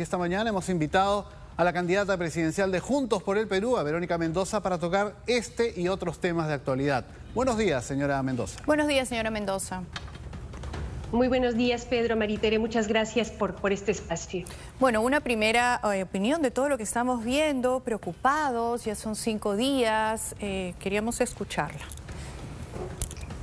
Esta mañana hemos invitado a la candidata presidencial de Juntos por el Perú, a Verónica Mendoza, para tocar este y otros temas de actualidad. Buenos días, señora Mendoza. Buenos días, señora Mendoza. Muy buenos días, Pedro, Maritere. Muchas gracias por este espacio. Bueno, una primera opinión de todo lo que estamos viendo, preocupados, ya son 5 días, queríamos escucharla.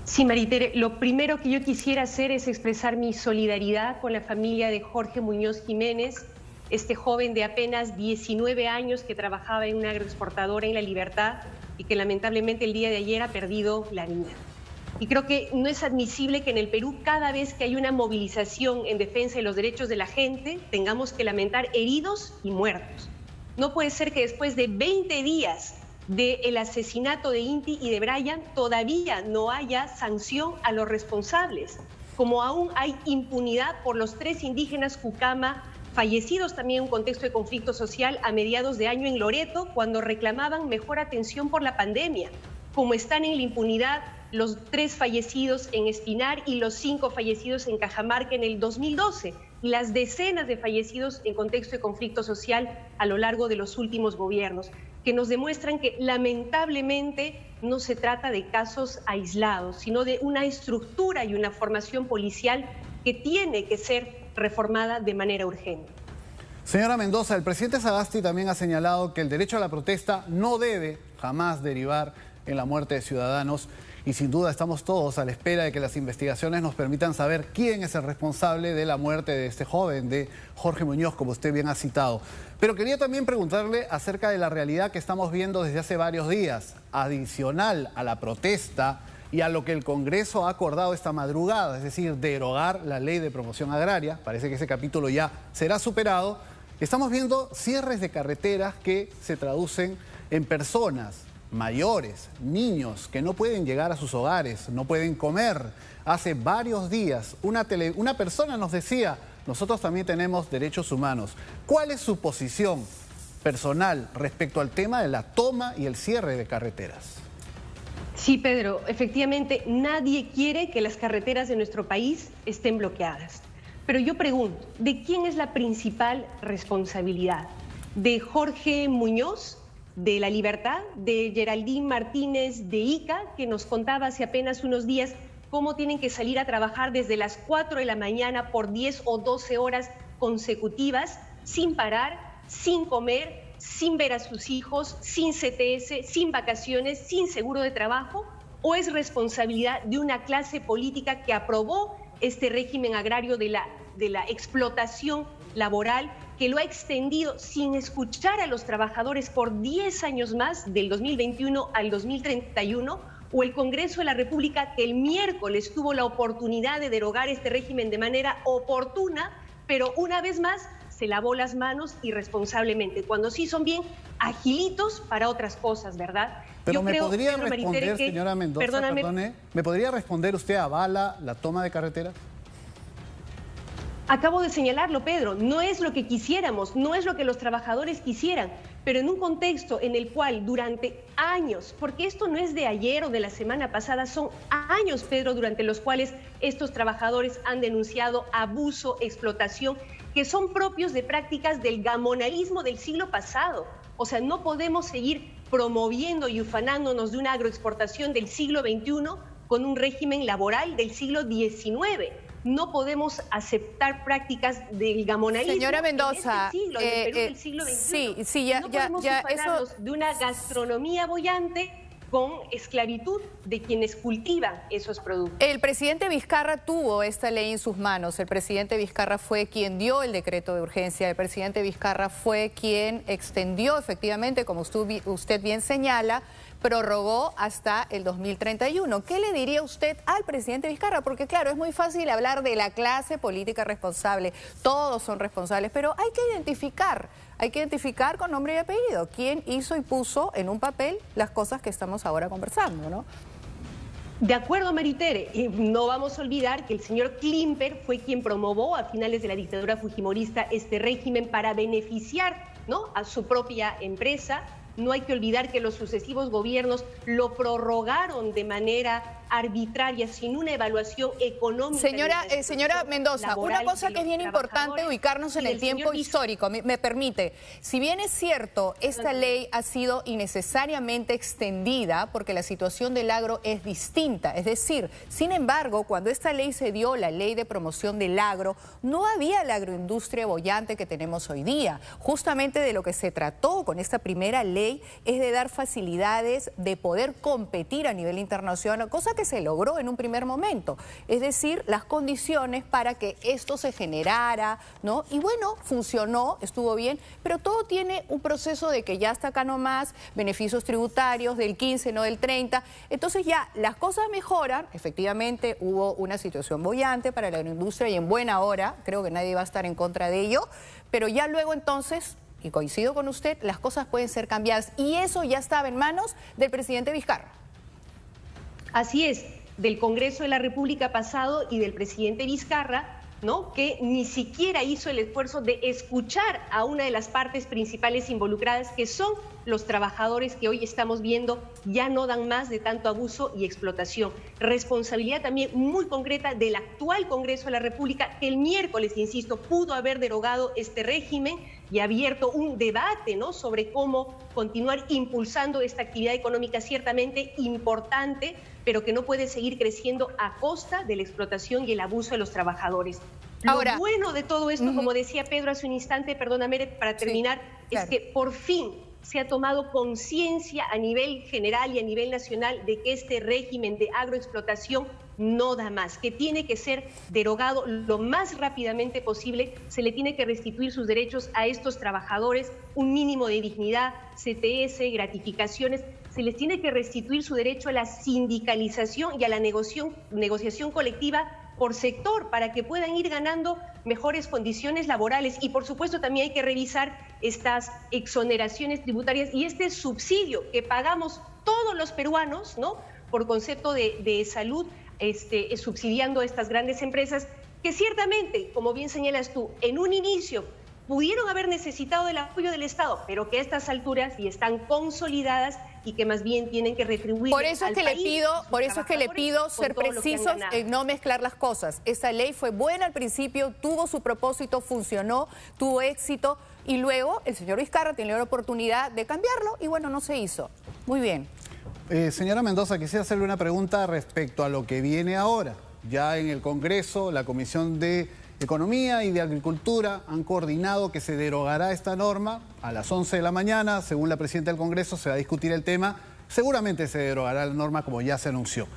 Sí, Maritere, lo primero que yo quisiera hacer es expresar mi solidaridad con la familia de Jorge Muñoz Jiménez, este joven de apenas 19 años que trabajaba en una agroexportadora en La Libertad y que lamentablemente el día de ayer ha perdido la vida. Y creo que no es admisible que en el Perú, cada vez que hay una movilización en defensa de los derechos de la gente, tengamos que lamentar heridos y muertos. No puede ser que después de 20 días del asesinato de Inti y de Brian todavía no haya sanción a los responsables, como aún hay impunidad por los 3 indígenas Cucama fallecidos también en un contexto de conflicto social a mediados de año en Loreto, cuando reclamaban mejor atención por la pandemia, como están en la impunidad los 3 fallecidos en Espinar y los 5 fallecidos en Cajamarca en el 2012, y las decenas de fallecidos en contexto de conflicto social a lo largo de los últimos gobiernos, que nos demuestran que lamentablemente no se trata de casos aislados, sino de una estructura y una formación policial que tiene que ser reformada de manera urgente. Señora Mendoza, el presidente Sagasti también ha señalado que el derecho a la protesta no debe jamás derivar en la muerte de ciudadanos, y sin duda estamos todos a la espera de que las investigaciones nos permitan saber quién es el responsable de la muerte de este joven, de Jorge Muñoz, como usted bien ha citado. Pero quería también preguntarle acerca de la realidad que estamos viendo desde hace varios días, adicional a la protesta y a lo que el Congreso ha acordado esta madrugada, es decir, derogar la ley de promoción agraria. Parece que ese capítulo ya será superado. Estamos viendo cierres de carreteras que se traducen en personas mayores, niños que no pueden llegar a sus hogares, no pueden comer. Hace varios días una persona nos decía: nosotros también tenemos derechos humanos. ¿Cuál es su posición personal respecto al tema de la toma y el cierre de carreteras? Sí, Pedro, efectivamente nadie quiere que las carreteras de nuestro país estén bloqueadas. Pero yo pregunto, ¿de quién es la principal responsabilidad? ¿De Jorge Muñoz, de La Libertad, de Geraldine Martínez de Ica, que nos contaba hace apenas unos días cómo tienen que salir a trabajar desde las 4 de la mañana por 10 o 12 horas consecutivas, sin parar, sin comer, sin ver a sus hijos, sin CTS, sin vacaciones, sin seguro de trabajo? ¿O es responsabilidad de una clase política que aprobó este régimen agrario de la explotación laboral, que lo ha extendido sin escuchar a los trabajadores por 10 años más, del 2021 al 2031, o el Congreso de la República, que el miércoles tuvo la oportunidad de derogar este régimen de manera oportuna, pero una vez más se lavó las manos irresponsablemente, cuando sí son bien agilitos para otras cosas, ¿verdad? Pero yo me creo, podría Pedro responder, Maritere, señora Mendoza, perdone, ¿me podría responder, usted avala la toma de carreteras? Acabo de señalarlo, Pedro, no es lo que quisiéramos, no es lo que los trabajadores quisieran, pero en un contexto en el cual durante años, porque esto no es de ayer o de la semana pasada, son años, Pedro, durante los cuales estos trabajadores han denunciado abuso, explotación, que son propios de prácticas del gamonalismo del siglo pasado. O sea, no podemos seguir promoviendo y ufanándonos de una agroexportación del siglo XXI con un régimen laboral del siglo XIX. No podemos aceptar prácticas del gamonalismo. Señora Mendoza, en este siglo, en el Perú del siglo XXI. No podemos ufanarnos de una gastronomía boyante con esclavitud de quienes cultivan esos productos. El presidente Vizcarra tuvo esta ley en sus manos. El presidente Vizcarra fue quien dio el decreto de urgencia. El presidente Vizcarra fue quien extendió efectivamente, como usted bien señala, prorrogó hasta el 2031. ¿Qué le diría usted al presidente Vizcarra? Porque claro, es muy fácil hablar de la clase política responsable. Todos son responsables, pero hay que identificar con nombre y apellido quién hizo y puso en un papel las cosas que estamos ahora conversando, ¿no? De acuerdo, Maritere, no vamos a olvidar que el señor Klimper fue quien promovió a finales de la dictadura fujimorista este régimen para beneficiar, ¿no?, a su propia empresa. No hay que olvidar que los sucesivos gobiernos lo prorrogaron de manera arbitraria, sin una evaluación económica. Señora Mendoza, una cosa que es bien importante ubicarnos en el tiempo histórico, me permite. Si bien es cierto, esta ley ha sido innecesariamente extendida porque la situación del agro es distinta. Es decir, sin embargo, cuando esta ley se dio, la ley de promoción del agro, no había la agroindustria boyante que tenemos hoy día. Justamente de lo que se trató con esta primera ley es de dar facilidades de poder competir a nivel internacional, cosa que se logró en un primer momento. Es decir, las condiciones para que esto se generara, ¿no? Y bueno, funcionó, estuvo bien, pero todo tiene un proceso de que ya está acá nomás, beneficios tributarios del 15, no del 30. Entonces ya las cosas mejoran, efectivamente hubo una situación boyante para la agroindustria y en buena hora, creo que nadie va a estar en contra de ello, pero ya luego entonces, y coincido con usted, las cosas pueden ser cambiadas y eso ya estaba en manos del presidente Vizcarra. Así es, del Congreso de la República pasado y del presidente Vizcarra, ¿no?, que ni siquiera hizo el esfuerzo de escuchar a una de las partes principales involucradas, que son los trabajadores que hoy estamos viendo ya no dan más de tanto abuso y explotación. Responsabilidad también muy concreta del actual Congreso de la República, que el miércoles, insisto, pudo haber derogado este régimen y abierto un debate, ¿no?, sobre cómo continuar impulsando esta actividad económica ciertamente importante, pero que no puede seguir creciendo a costa de la explotación y el abuso de los trabajadores. Ahora, lo bueno de todo esto, como decía Pedro hace un instante, perdóname para terminar, es que por fin se ha tomado conciencia a nivel general y a nivel nacional de que este régimen de agroexplotación no da más, que tiene que ser derogado lo más rápidamente posible. Se le tiene que restituir sus derechos a estos trabajadores, un mínimo de dignidad, CTS, gratificaciones. Se les tiene que restituir su derecho a la sindicalización y a la negociación colectiva por sector para que puedan ir ganando mejores condiciones laborales. Y por supuesto también hay que revisar estas exoneraciones tributarias y este subsidio que pagamos todos los peruanos, ¿no?, por concepto de salud, subsidiando a estas grandes empresas que ciertamente, como bien señalas tú, en un inicio pudieron haber necesitado del apoyo del Estado, pero que a estas alturas ya están consolidadas y que más bien tienen que retribuir. Por eso es que le pido ser precisos en no mezclar las cosas. Esa ley fue buena al principio, tuvo su propósito, funcionó, tuvo éxito y luego el señor Vizcarra tenía la oportunidad de cambiarlo y bueno, no se hizo. Muy bien. Señora Mendoza, quisiera hacerle una pregunta respecto a lo que viene ahora. Ya en el Congreso, la Comisión de Economía y de Agricultura han coordinado que se derogará esta norma a las 11 de la mañana. Según la presidenta del Congreso, se va a discutir el tema. Seguramente se derogará la norma como ya se anunció.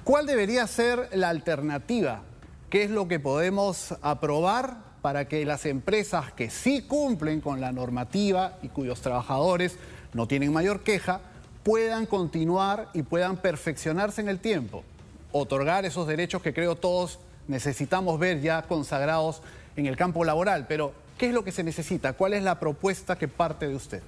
¿Cuál debería ser la alternativa? ¿Qué es lo que podemos aprobar para que las empresas que sí cumplen con la normativa y cuyos trabajadores no tienen mayor queja puedan continuar y puedan perfeccionarse en el tiempo? Otorgar esos derechos que creo todos necesitamos ver ya consagrados en el campo laboral, pero ¿qué es lo que se necesita? ¿Cuál es la propuesta que parte de usted?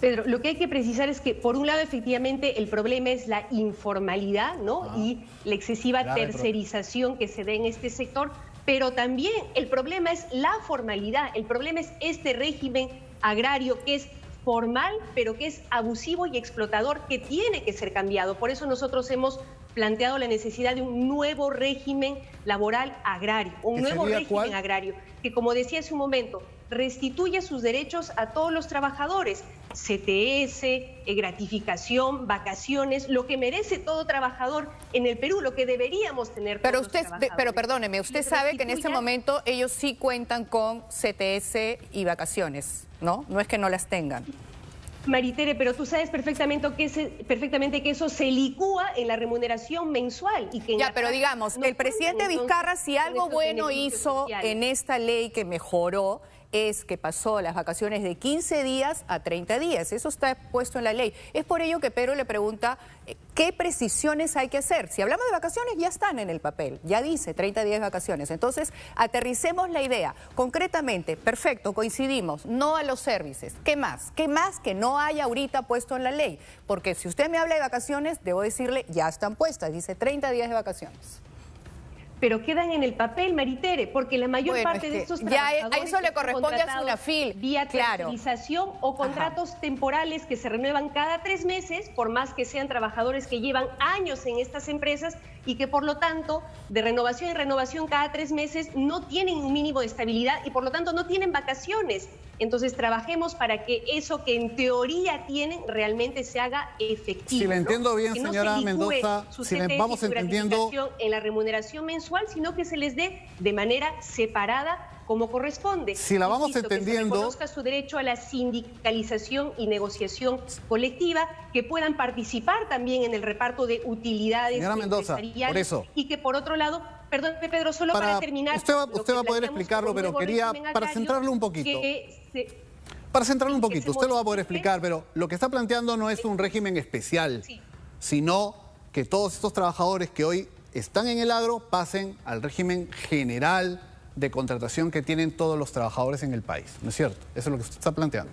Pedro, lo que hay que precisar es que, por un lado, efectivamente, el problema es la informalidad, ¿no?, y la excesiva tercerización que se da en este sector, pero también el problema es la formalidad, el problema es este régimen agrario que es formal, pero que es abusivo y explotador, que tiene que ser cambiado. Por eso nosotros hemos planteado la necesidad de un nuevo régimen laboral agrario, un nuevo régimen agrario, que, como decía hace un momento, restituya sus derechos a todos los trabajadores, CTS, gratificación, vacaciones, lo que merece todo trabajador en el Perú, lo que deberíamos tener todos los trabajadores. Pero perdóneme, usted sabe que en este momento ellos sí cuentan con CTS y vacaciones, ¿no? No es que no las tengan. Maritere, pero tú sabes perfectamente que eso se licúa en la remuneración mensual. Y que ya, pero digamos, el presidente Vizcarra, si algo bueno hizo en esta ley que mejoró, es que pasó las vacaciones de 15 días a 30 días. Eso está puesto en la ley. Es por ello que Pedro le pregunta qué precisiones hay que hacer. Si hablamos de vacaciones, ya están en el papel. Ya dice 30 días de vacaciones. Entonces, aterricemos la idea. Concretamente, perfecto, coincidimos. No a los servicios. ¿Qué más? ¿Qué más que no haya ahorita puesto en la ley? Porque si usted me habla de vacaciones, debo decirle, ya están puestas. Dice 30 días de vacaciones. pero quedan en el papel, Maritere, porque la mayor parte de estos trabajadores ya a eso le corresponde a SUNAFIL, vía tercerización o contratos temporales que se renuevan cada 3 meses, por más que sean trabajadores que llevan años en estas empresas y que por lo tanto de renovación en renovación cada 3 meses no tienen un mínimo de estabilidad y por lo tanto no tienen vacaciones. Entonces trabajemos para que eso que en teoría tienen realmente se haga efectivo. Si le entiendo bien, señora Mendoza, si vamos entendiendo en la remuneración mensual, sino que se les dé de manera separada como corresponde. Si la vamos entendiendo, que se reconozca su derecho a la sindicalización y negociación colectiva, que puedan participar también en el reparto de utilidades empresariales. Por eso. Y que por otro lado, perdón, Pedro, solo para terminar. Usted va a poder explicarlo, pero quería, para centrarlo un poquito. Para centrarlo un poquito, usted lo va a poder explicar, pero lo que está planteando no es un régimen especial, sino que todos estos trabajadores que hoy están en el agro pasen al régimen general de contratación que tienen todos los trabajadores en el país, ¿no es cierto? Eso es lo que usted está planteando.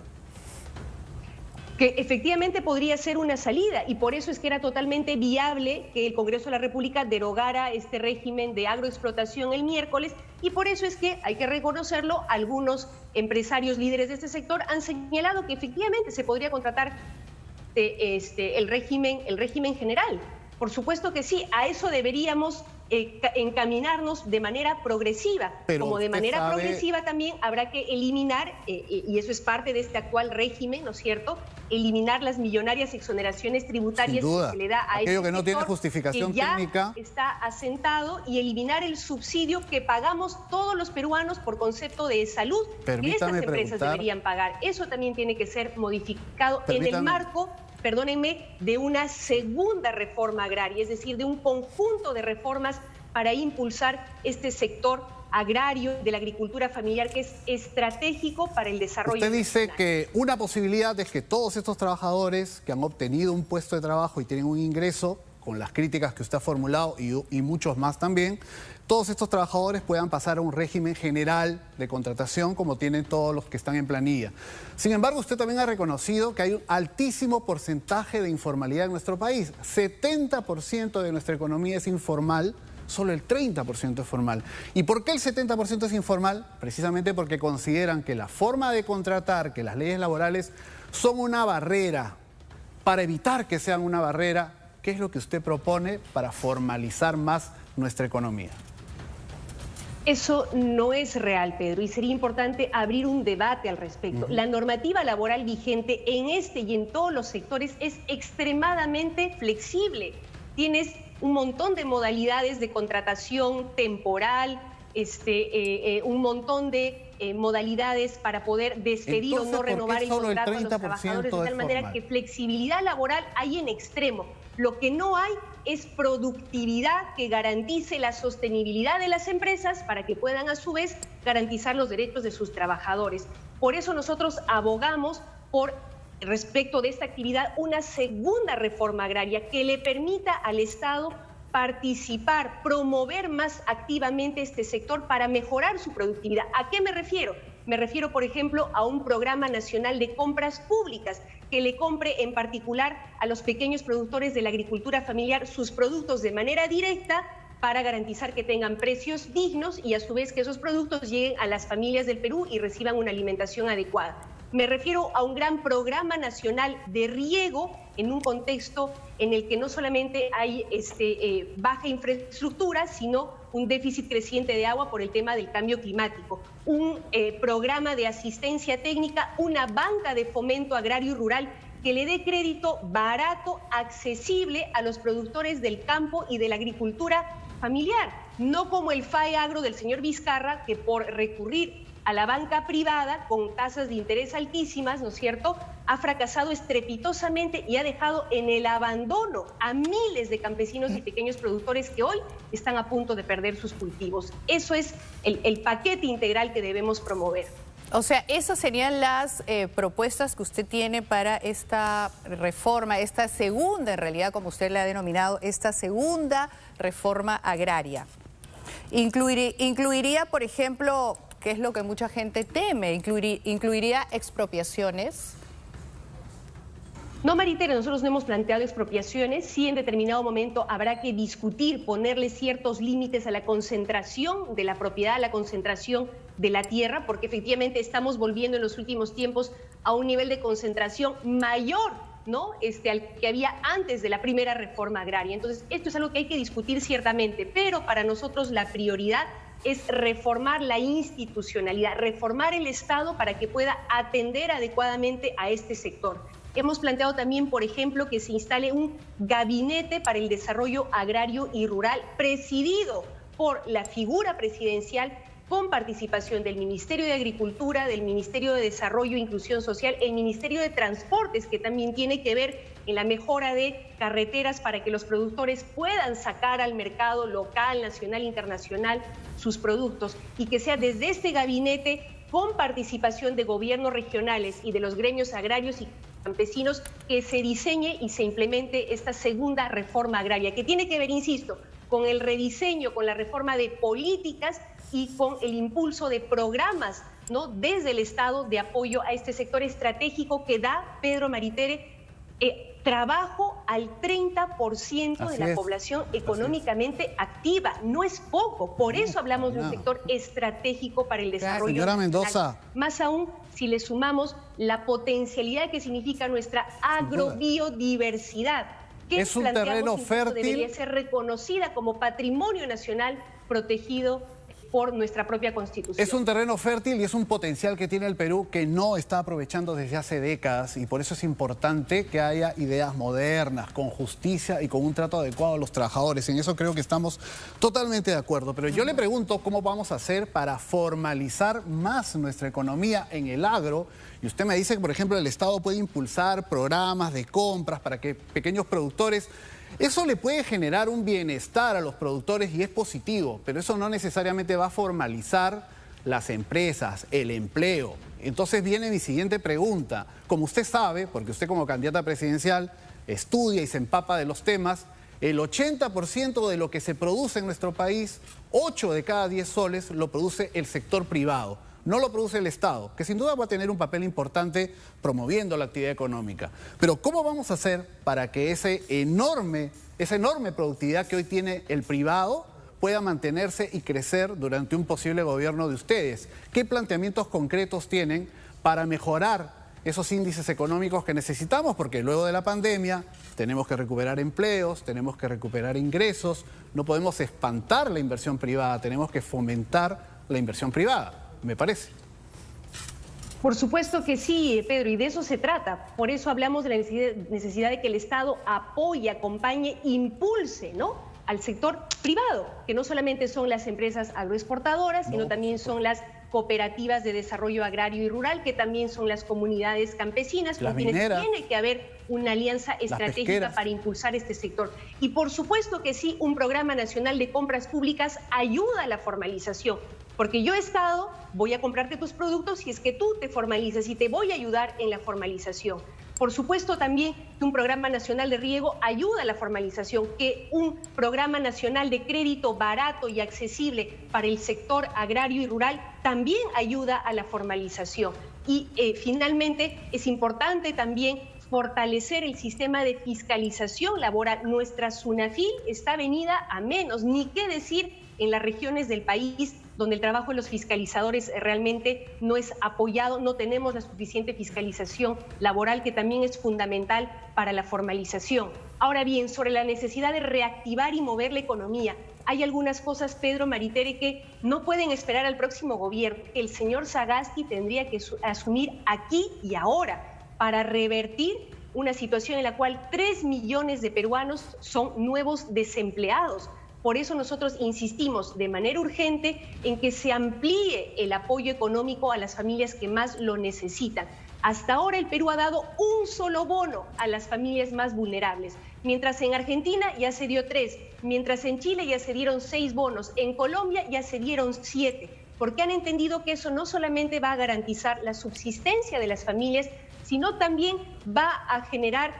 Que efectivamente podría ser una salida y por eso es que era totalmente viable que el Congreso de la República derogara este régimen de agroexplotación el miércoles y por eso es que, hay que reconocerlo, algunos empresarios líderes de este sector han señalado que efectivamente se podría contratar el régimen general. Por supuesto que sí, a eso deberíamos encaminarnos de manera progresiva. Pero como de manera progresiva también habrá que eliminar, y eso es parte de este actual régimen, ¿no es cierto?, eliminar las millonarias exoneraciones tributarias que se le da a aquello este que no tiene justificación que ya técnica está asentado y eliminar el subsidio que pagamos todos los peruanos por concepto de salud que estas empresas deberían pagar. Eso también tiene que ser modificado en el marco, perdónenme, de una segunda reforma agraria, es decir, de un conjunto de reformas para impulsar este sector agrario de la agricultura familiar que es estratégico para el desarrollo. Usted dice que una posibilidad es que todos estos trabajadores que han obtenido un puesto de trabajo y tienen un ingreso, con las críticas que usted ha formulado y muchos más también, todos estos trabajadores puedan pasar a un régimen general de contratación como tienen todos los que están en planilla. Sin embargo, usted también ha reconocido que hay un altísimo porcentaje de informalidad en nuestro país. 70% de nuestra economía es informal, solo el 30% es formal. ¿Y por qué el 70% es informal? Precisamente porque consideran que la forma de contratar, que las leyes laborales son una barrera. Para evitar que sean una barrera, ¿qué es lo que usted propone para formalizar más nuestra economía? Eso no es real, Pedro, y sería importante abrir un debate al respecto. La normativa laboral vigente en este y en todos los sectores es extremadamente flexible. Tienes un montón de modalidades de contratación temporal, un montón de modalidades para poder despedir o no renovar el contrato a los trabajadores, de tal manera que flexibilidad laboral hay en extremo. Lo que no hay es productividad que garantice la sostenibilidad de las empresas para que puedan a su vez garantizar los derechos de sus trabajadores. Por eso nosotros abogamos por, respecto de esta actividad, una segunda reforma agraria que le permita al Estado participar, promover más activamente este sector para mejorar su productividad. ¿A qué me refiero? Me refiero, por ejemplo, a un programa nacional de compras públicas que le compre en particular a los pequeños productores de la agricultura familiar sus productos de manera directa para garantizar que tengan precios dignos y a su vez que esos productos lleguen a las familias del Perú y reciban una alimentación adecuada. Me refiero a un gran programa nacional de riego en un contexto en el que no solamente hay baja infraestructura, sino un déficit creciente de agua por el tema del cambio climático. Un programa de asistencia técnica, una banca de fomento agrario y rural que le dé crédito barato, accesible a los productores del campo y de la agricultura familiar. No como el FAE Agro del señor Vizcarra, que por recurrir a la banca privada con tasas de interés altísimas, ¿no es cierto?, ha fracasado estrepitosamente y ha dejado en el abandono a miles de campesinos y pequeños productores que hoy están a punto de perder sus cultivos. Eso es el paquete integral que debemos promover. O sea, esas serían las propuestas que usted tiene para esta reforma, esta segunda, en realidad, como usted la ha denominado, esta segunda reforma agraria. Incluiría, por ejemplo, ¿qué es lo que mucha gente teme? ¿Incluiría expropiaciones? No, Maritere, nosotros no hemos planteado expropiaciones. Sí, en determinado momento habrá que discutir, ponerle ciertos límites a la concentración de la propiedad, a la concentración de la tierra, porque efectivamente estamos volviendo en los últimos tiempos a un nivel de concentración mayor, ¿no? Al que había antes de la primera reforma agraria. Entonces, esto es algo que hay que discutir ciertamente, pero para nosotros la prioridad es reformar la institucionalidad, reformar el Estado para que pueda atender adecuadamente a este sector. Hemos planteado también, por ejemplo, que se instale un gabinete para el desarrollo agrario y rural presidido por la figura presidencial con participación del Ministerio de Agricultura, del Ministerio de Desarrollo e Inclusión Social, el Ministerio de Transportes, que también tiene que ver en la mejora de carreteras para que los productores puedan sacar al mercado local, nacional, internacional sus productos, y que sea desde este gabinete con participación de gobiernos regionales y de los gremios agrarios y campesinos que se diseñe y se implemente esta segunda reforma agraria, que tiene que ver, insisto, con el rediseño, con la reforma de políticas y con el impulso de programas, ¿no?, desde el Estado de apoyo a este sector estratégico que da, Pedro Maritere, trabajo al 30% de la población económicamente activa. No es poco, por eso hablamos de un sector estratégico para el desarrollo. Señora Mendoza. Más aún si le sumamos la potencialidad que significa nuestra agrobiodiversidad, que es un terreno fértil, debería ser reconocida como patrimonio nacional protegido por nuestra propia Constitución. Es un terreno fértil y es un potencial que tiene el Perú que no está aprovechando desde hace décadas, y por eso es importante que haya ideas modernas, con justicia y con un trato adecuado a los trabajadores. En eso creo que estamos totalmente de acuerdo. Pero yo le pregunto cómo vamos a hacer para formalizar más nuestra economía en el agro. Y usted me dice que, por ejemplo, el Estado puede impulsar programas de compras para que pequeños productores... Eso le puede generar un bienestar a los productores y es positivo, pero eso no necesariamente va a formalizar las empresas, el empleo. Entonces viene mi siguiente pregunta. Como usted sabe, porque usted como candidata presidencial estudia y se empapa de los temas, el 80% de lo que se produce en nuestro país, 8 de cada 10 soles, lo produce el sector privado. No lo produce el Estado, que sin duda va a tener un papel importante promoviendo la actividad económica. Pero ¿cómo vamos a hacer para que esa enorme productividad que hoy tiene el privado pueda mantenerse y crecer durante un posible gobierno de ustedes? ¿Qué planteamientos concretos tienen para mejorar esos índices económicos que necesitamos? Porque luego de la pandemia tenemos que recuperar empleos, tenemos que recuperar ingresos, no podemos espantar la inversión privada, tenemos que fomentar la inversión privada, me parece. Por supuesto que sí, Pedro, y de eso se trata. Por eso hablamos de la necesidad de que el Estado apoye, acompañe, impulse, ¿no?, al sector privado, que no solamente son las empresas agroexportadoras, sino también son las cooperativas de desarrollo agrario y rural, que también son las comunidades campesinas, con quienes tiene que haber una alianza estratégica para impulsar este sector. Y por supuesto que sí, un programa nacional de compras públicas ayuda a la formalización, porque yo, Estado, voy a comprarte tus productos si es que tú te formalizas, y te voy a ayudar en la formalización. Por supuesto también que un programa nacional de riego ayuda a la formalización, que un programa nacional de crédito barato y accesible para el sector agrario y rural también ayuda a la formalización. Y finalmente es importante también fortalecer el sistema de fiscalización laboral. Nuestra SUNAFIL está venida a menos, ni qué decir en las regiones del país donde el trabajo de los fiscalizadores realmente no es apoyado, no tenemos la suficiente fiscalización laboral, que también es fundamental para la formalización. Ahora bien, sobre la necesidad de reactivar y mover la economía, hay algunas cosas, Pedro Maritere, que no pueden esperar al próximo gobierno. El señor Sagasti tendría que asumir aquí y ahora para revertir una situación en la cual 3 millones de peruanos son nuevos desempleados. Por eso nosotros insistimos de manera urgente en que se amplíe el apoyo económico a las familias que más lo necesitan. Hasta ahora el Perú ha dado un solo bono a las familias más vulnerables, mientras en Argentina ya se dio 3, mientras en Chile ya se dieron 6 bonos, en Colombia ya se dieron 7, porque han entendido que eso no solamente va a garantizar la subsistencia de las familias, sino también va a generar,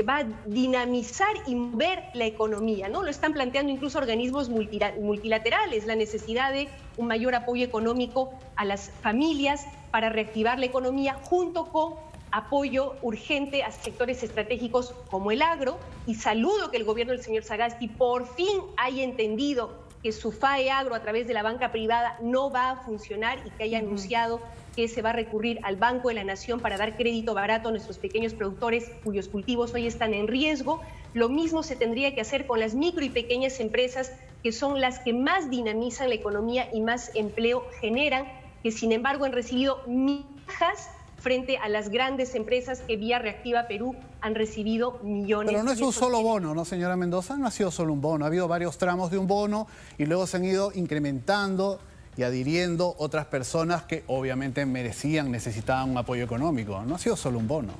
va a dinamizar y mover la economía, ¿no? Lo están planteando incluso organismos multilaterales, la necesidad de un mayor apoyo económico a las familias para reactivar la economía, junto con apoyo urgente a sectores estratégicos como el agro, y saludo que el gobierno del señor Sagasti por fin haya entendido que su FAE Agro a través de la banca privada no va a funcionar y que haya anunciado que se va a recurrir al Banco de la Nación para dar crédito barato a nuestros pequeños productores cuyos cultivos hoy están en riesgo. Lo mismo se tendría que hacer con las micro y pequeñas empresas, que son las que más dinamizan la economía y más empleo generan, que sin embargo han recibido migajas frente a las grandes empresas que vía Reactiva Perú han recibido millones. Pero no es un solo bono, ¿no, señora Mendoza? No ha sido solo un bono, ha habido varios tramos de un bono y luego se han ido incrementando y adhiriendo otras personas que obviamente necesitaban un apoyo económico. No ha sido solo un bono.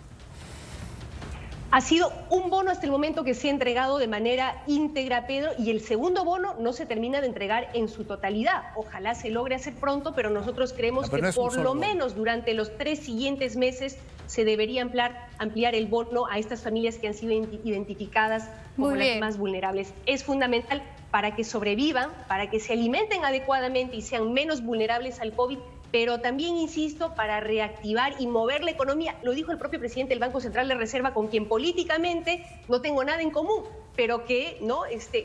Ha sido un bono hasta el momento que se ha entregado de manera íntegra, Pedro, y el segundo bono no se termina de entregar en su totalidad. Ojalá se logre hacer pronto, pero nosotros creemos que por lo menos durante los 3 siguientes meses se debería ampliar el bono a estas familias que han sido identificadas como las más vulnerables. Es fundamental para que sobrevivan, para que se alimenten adecuadamente y sean menos vulnerables al COVID, pero también, insisto, para reactivar y mover la economía. Lo dijo el propio presidente del Banco Central de Reserva, con quien políticamente no tengo nada en común, pero que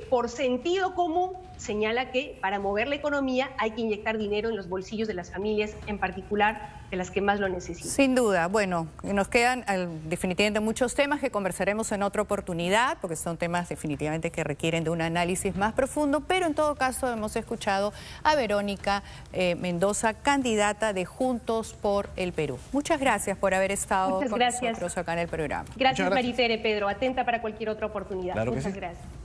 por sentido común señala que para mover la economía hay que inyectar dinero en los bolsillos de las familias, en particular de las que más lo necesitan. Sin duda. Bueno, nos quedan definitivamente muchos temas que conversaremos en otra oportunidad, porque son temas definitivamente que requieren de un análisis más profundo, pero en todo caso hemos escuchado a Verónica Mendoza, candidata de Juntos por el Perú. Muchas gracias por haber estado con nosotros acá en el programa. Gracias, Maritere, Pedro. Atenta para cualquier otra oportunidad. Claro que Muchas sí. gracias.